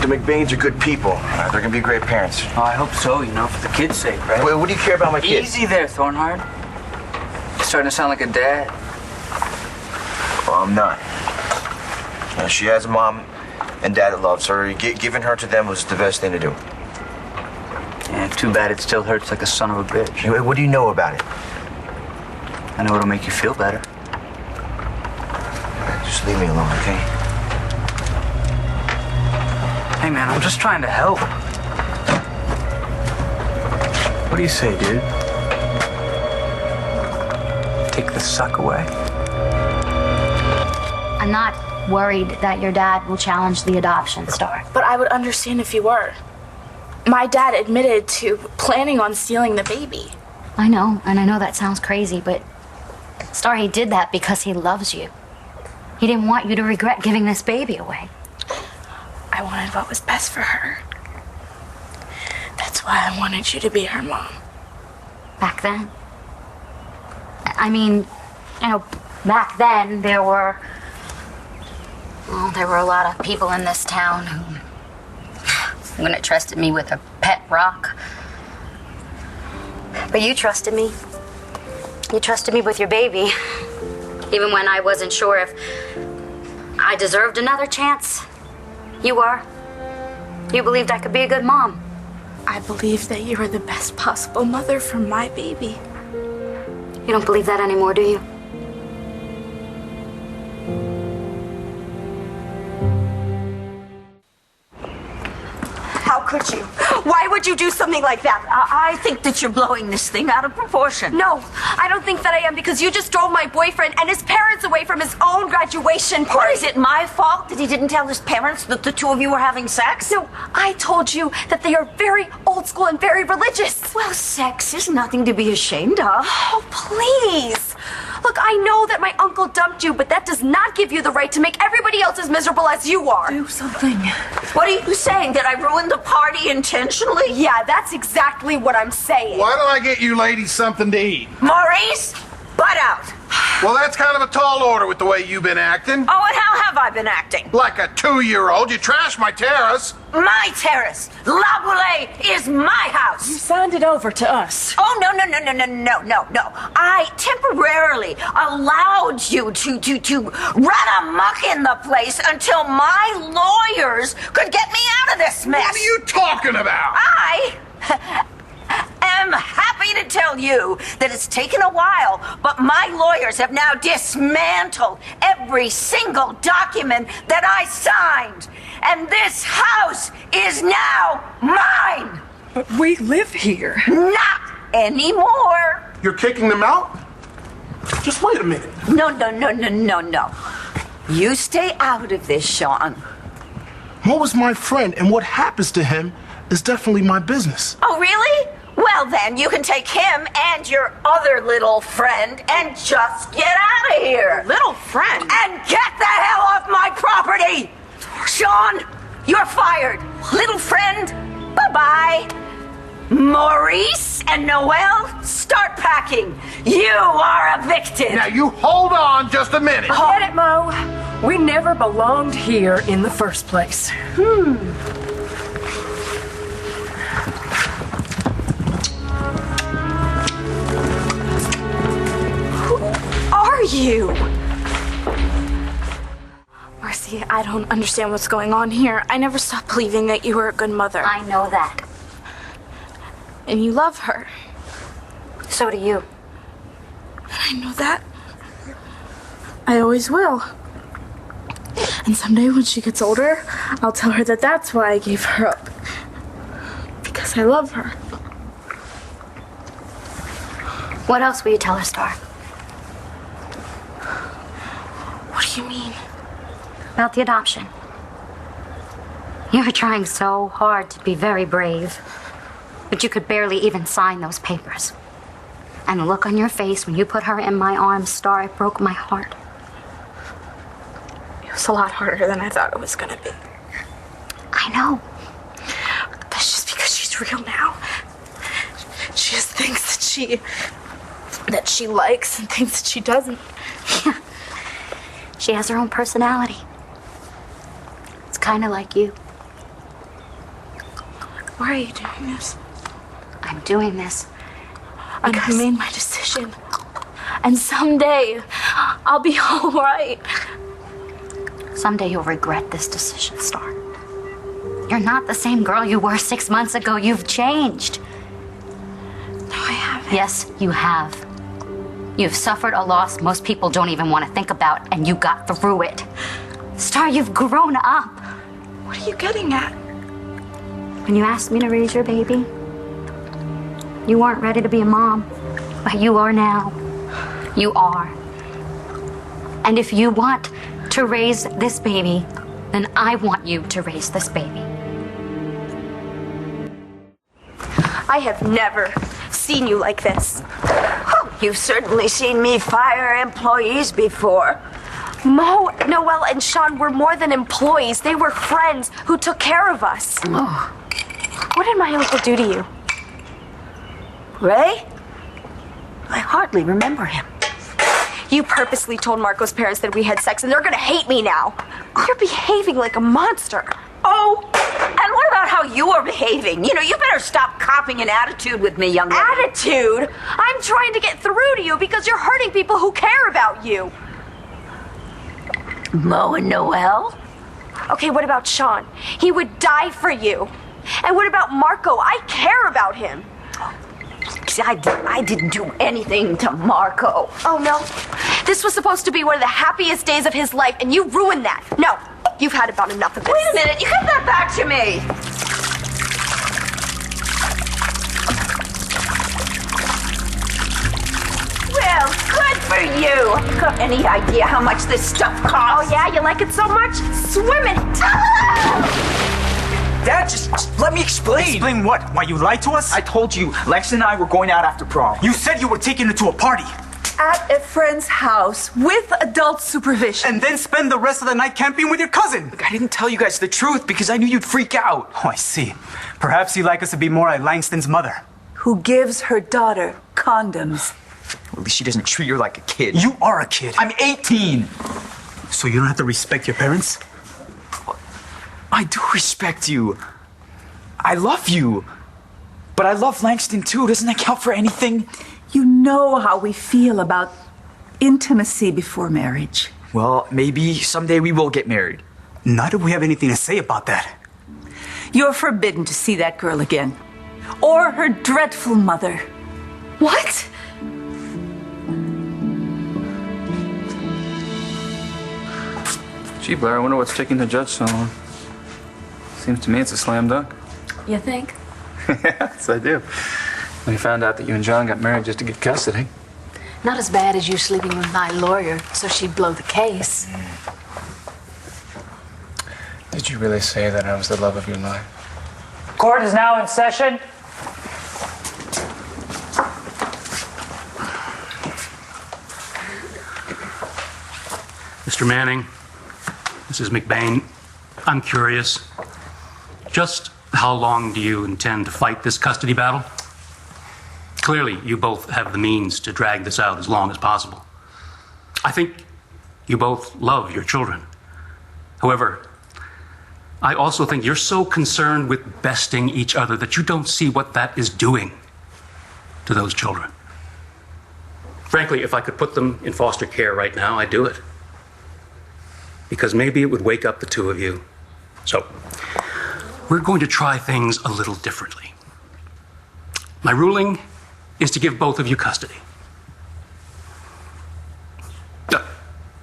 The McBains are good people. They're gonna be great parents. Oh, I hope so, you know, for the kids' sake, right? Wait, what do you care about my kids? Easy there, Thornhard. You're starting to sound like a dad. Well, I'm not. She has a mom and dad that loves her. Giving her to them was the best thing to do. Yeah, too bad it still hurts like a son of a bitch. Wait, what do you know about it? I know it'll make you feel better. Just leave me alone, okay? Hey, man, I'm just trying to help. What do you say, dude? Take the suck away? I'm not worried that your dad will challenge the adoption, Starr. But I would understand if you were. My dad admitted to planning on stealing the baby. I know, and I know that sounds crazy, but Starr, he did that because he loves you. He didn't want you to regret giving this baby away. I wanted what was best for her. That's why I wanted you to be her mom. Back then? I mean, you know, back then there were a lot of people in this town who wouldn't have trusted me with a pet rock. But you trusted me. You trusted me with your baby. Even when I wasn't sure if I deserved another chance. You were. You believed I could be a good mom. I believe that you are the best possible mother for my baby. You don't believe that anymore, do you? How could you? Why would you do something like that? I think that you're blowing this thing out of proportion. No, I don't think that I am, because you just drove my boyfriend and his parents away from his own graduation party. What, is it my fault that he didn't tell his parents that the two of you were having sex? No, I told you that they are very old school and very religious. Well, sex is nothing to be ashamed of. Oh, please. Look, I know that my uncle dumped you, but that does not give you the right to make everybody else as miserable as you are. Do something. What are you saying? That I ruined the party intentionally? Yeah, that's exactly what I'm saying. Why don't I get you ladies something to eat? Maurice, butt out. Well, that's kind of a tall order with the way you've been acting. Oh, and how have I been acting? Like a 2-year-old. You trashed my terrace. My terrace. LaBoulaie is my house. You signed it over to us. Oh, no. I temporarily allowed you to run amok in the place until my lawyers could get me out of this mess. What are you talking about? I am happy to tell you that it's taken a while, but my lawyers have now dismantled every single document that I signed. And this house is now mine. But we live here. Not anymore. You're kicking them out? Just wait a minute. No. You stay out of this, Sean. Mo was my friend, and what happens to him is definitely my business. Oh, really? Well, then, you can take him and your other little friend and just get out of here. Little friend? And get the hell off my property! Sean, you're fired. Little friend, bye-bye. Maurice and Noelle, start packing. You are evicted. Now, you hold on just a minute. Get it, Mo. We never belonged here in the first place. Who are you? Marcie, I don't understand what's going on here. I never stopped believing that you were a good mother. I know that. And you love her. So do you. And I know that. I always will. And someday when she gets older, I'll tell her that that's why I gave her up. Because I love her. What else will you tell her, Starr? What do you mean? About the adoption. You were trying so hard to be very brave, but you could barely even sign those papers. And the look on your face when you put her in my arms, Starr, it broke my heart. It was a lot harder than I thought it was gonna be. I know. That's just because she's real now. She has things that she likes and things that she doesn't. Yeah. She has her own personality. It's kind of like you. Why are you doing this? I'm doing this I've made my decision. And someday, I'll be all right. someday you'll regret this decision, Starr. You're not the same girl you were 6 months ago. You've changed. No, I haven't. Yes, you have. You've suffered a loss most people don't even want to think about, and you got through it. Starr, you've grown up. What are you getting at? When you asked me to raise your baby, you weren't ready to be a mom, but you are now. You are. And if you want to raise this baby, then I want you to raise this baby. I have never seen you like this. Oh, you've certainly seen me fire employees before. Mo, Noelle, and Sean were more than employees. They were friends who took care of us. Oh. What did my uncle do to you? Ray? I hardly remember him. You purposely told Markko's parents that we had sex, and they're gonna hate me now. You're behaving like a monster. Oh, and what about how you are behaving? You know, you better stop copying an attitude with me, young lady. Attitude? I'm trying to get through to you because you're hurting people who care about you. Mo and Noelle? Okay, what about Sean? He would die for you. And what about Markko? I care about him. See, I didn't do anything to Markko. Oh, no. This was supposed to be one of the happiest days of his life, and you ruined that. No, you've had about enough of this. Wait a minute, you give that back to me. Well, good for you. Got any idea how much this stuff costs? Oh, yeah? You like it so much? Swim in it. Dad, just let me explain. Explain what? Why you lied to us? I told you, Langston and I were going out after prom. You said you were taking her to a party. At a friend's house with adult supervision. And then spend the rest of the night camping with your cousin. Look, I didn't tell you guys the truth because I knew you'd freak out. Oh, I see. Perhaps you'd like us to be more like Langston's mother. Who gives her daughter condoms. Well, at least she doesn't treat her like a kid. You are a kid. I'm 18. So you don't have to respect your parents? I do respect you. I love you. But I love Langston too. Doesn't that count for anything? You know how we feel about intimacy before marriage. Well, maybe someday we will get married. Not if we have anything to say about that. You're forbidden to see that girl again. Or her dreadful mother. What? Gee, Blair, I wonder what's taking the judge so long. Seems to me it's a slam dunk. You think? Yes, I do. When he found out that you and John got married just to get custody. Not as bad as you sleeping with my lawyer, so she'd blow the case. Did you really say that I was the love of your life? Court is now in session. Mr. Manning, Mrs. McBain, I'm curious. Just how long do you intend to fight this custody battle? Clearly, you both have the means to drag this out as long as possible. I think you both love your children. However, I also think you're so concerned with besting each other that you don't see what that is doing to those children. Frankly, if I could put them in foster care right now, I'd do it. Because maybe it would wake up the two of you. So, we're going to try things a little differently. My ruling is to give both of you custody.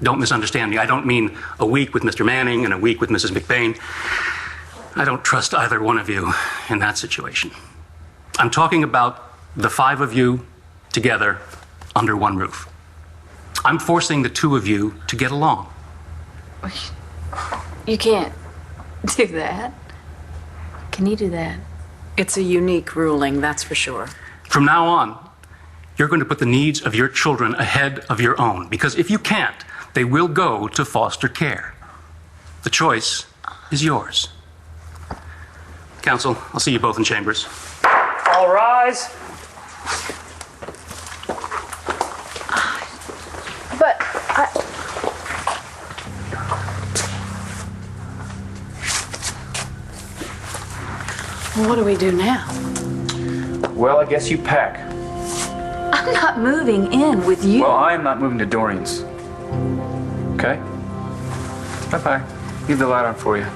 Don't misunderstand me. I don't mean a week with Mr. Manning and a week with Mrs. McBain. I don't trust either one of you in that situation. I'm talking about the 5 of you together under one roof. I'm forcing the 2 of you to get along. You can't do that. Can you do that? It's a unique ruling, that's for sure. From now on, you're going to put the needs of your children ahead of your own, because if you can't, they will go to foster care. The choice is yours. Counsel, I'll see you both in chambers. All rise. But What do we do now? Well, I guess you pack. I'm not moving in with you. Well, I am not moving to Dorian's. Okay? Bye-bye. Leave the light on for you.